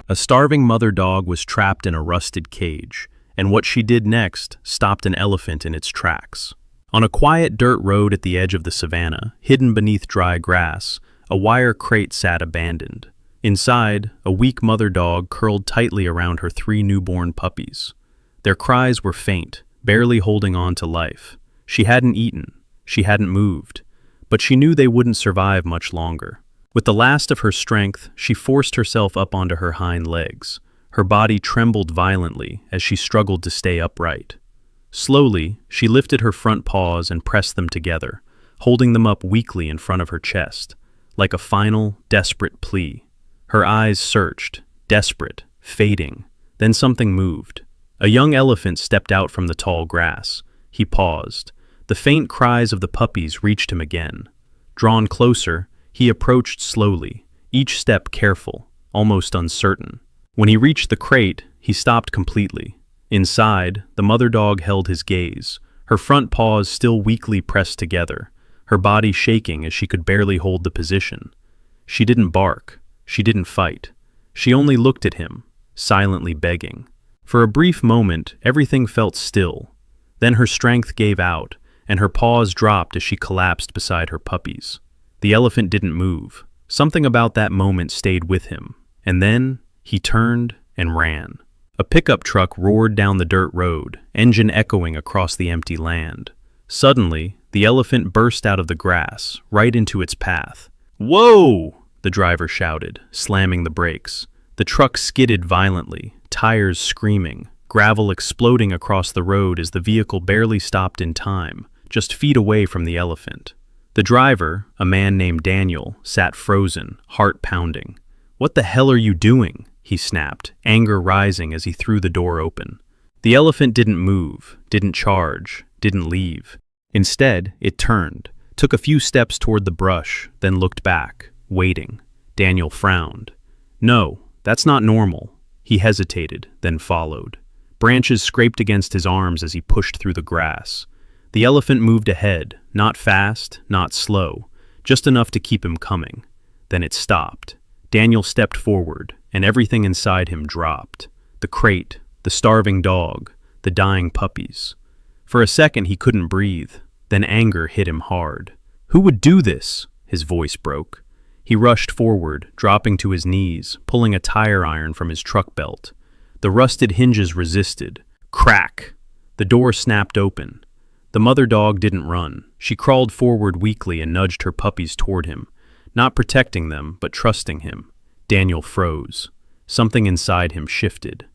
A starving mother dog was trapped in a rusted cage, and what she did next stopped an elephant in its tracks. On a quiet dirt road at the edge of the savannah, hidden beneath dry grass, a wire crate sat abandoned. Inside, a weak mother dog curled tightly around her 3 newborn puppies. Their cries were faint, barely holding on to life. She hadn't eaten, she hadn't moved, but she knew they wouldn't survive much longer. With the last of her strength, she forced herself up onto her hind legs. Her body trembled violently as she struggled to stay upright. Slowly, she lifted her front paws and pressed them together, holding them up weakly in front of her chest, like a final, desperate plea. Her eyes searched, desperate, fading. Then something moved. A young elephant stepped out from the tall grass. He paused. The faint cries of the puppies reached him again. Drawn closer, he approached slowly, each step careful, almost uncertain. When he reached the crate, he stopped completely. Inside, the mother dog held his gaze, her front paws still weakly pressed together, her body shaking as she could barely hold the position. She didn't bark. She didn't fight. She only looked at him, silently begging. For a brief moment, everything felt still. Then her strength gave out, and her paws dropped as she collapsed beside her puppies. The elephant didn't move. Something about that moment stayed with him. And then, he turned and ran. A pickup truck roared down the dirt road, engine echoing across the empty land. Suddenly, the elephant burst out of the grass, right into its path. "Whoa!" the driver shouted, slamming the brakes. The truck skidded violently, tires screaming, gravel exploding across the road as the vehicle barely stopped in time, just feet away from the elephant. The driver, a man named Daniel, sat frozen, heart pounding. "What the hell are you doing?" he snapped, anger rising as he threw the door open. The elephant didn't move, didn't charge, didn't leave. Instead, it turned, took a few steps toward the brush, then looked back, waiting. Daniel frowned. "No, that's not normal." He hesitated, then followed. Branches scraped against his arms as he pushed through the grass. The elephant moved ahead, not fast, not slow, just enough to keep him coming. Then it stopped. Daniel stepped forward, and everything inside him dropped. The crate, the starving dog, the dying puppies. For a second he couldn't breathe, then anger hit him hard. "Who would do this?" His voice broke. He rushed forward, dropping to his knees, pulling a tire iron from his truck belt. The rusted hinges resisted. Crack! The door snapped open. The mother dog didn't run. She crawled forward weakly and nudged her puppies toward him, not protecting them, but trusting him. Daniel froze. Something inside him shifted.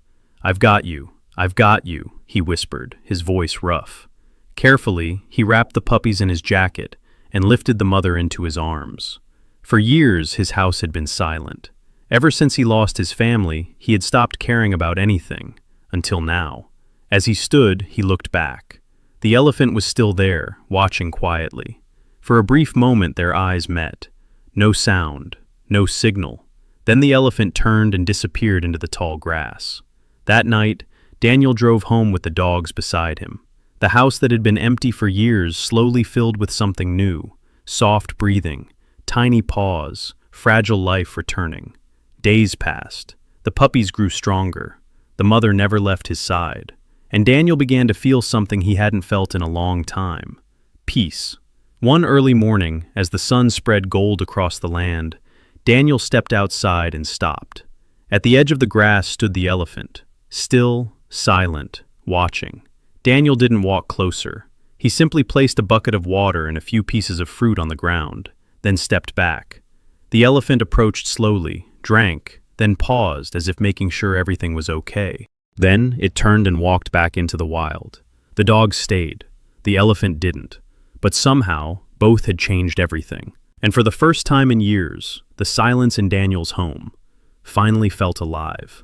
"I've got you. I've got you," he whispered, his voice rough. Carefully, he wrapped the puppies in his jacket and lifted the mother into his arms. For years, his house had been silent. Ever since he lost his family, he had stopped caring about anything, until now. As he stood, he looked back. The elephant was still there, watching quietly. For a brief moment, their eyes met. No sound, no signal. Then the elephant turned and disappeared into the tall grass. That night, Daniel drove home with the dogs beside him. The house that had been empty for years slowly filled with something new, soft breathing, tiny paws, fragile life returning. Days passed. The puppies grew stronger. The mother never left his side. And Daniel began to feel something he hadn't felt in a long time. Peace. One early morning, as the sun spread gold across the land, Daniel stepped outside and stopped. At the edge of the grass stood the elephant, still, silent, watching. Daniel didn't walk closer. He simply placed a bucket of water and a few pieces of fruit on the ground, then stepped back. The elephant approached slowly, drank, then paused as if making sure everything was okay. Then it turned and walked back into the wild. The dogs stayed. The elephant didn't. But somehow, both had changed everything. And for the first time in years, the silence in Daniel's home finally felt alive.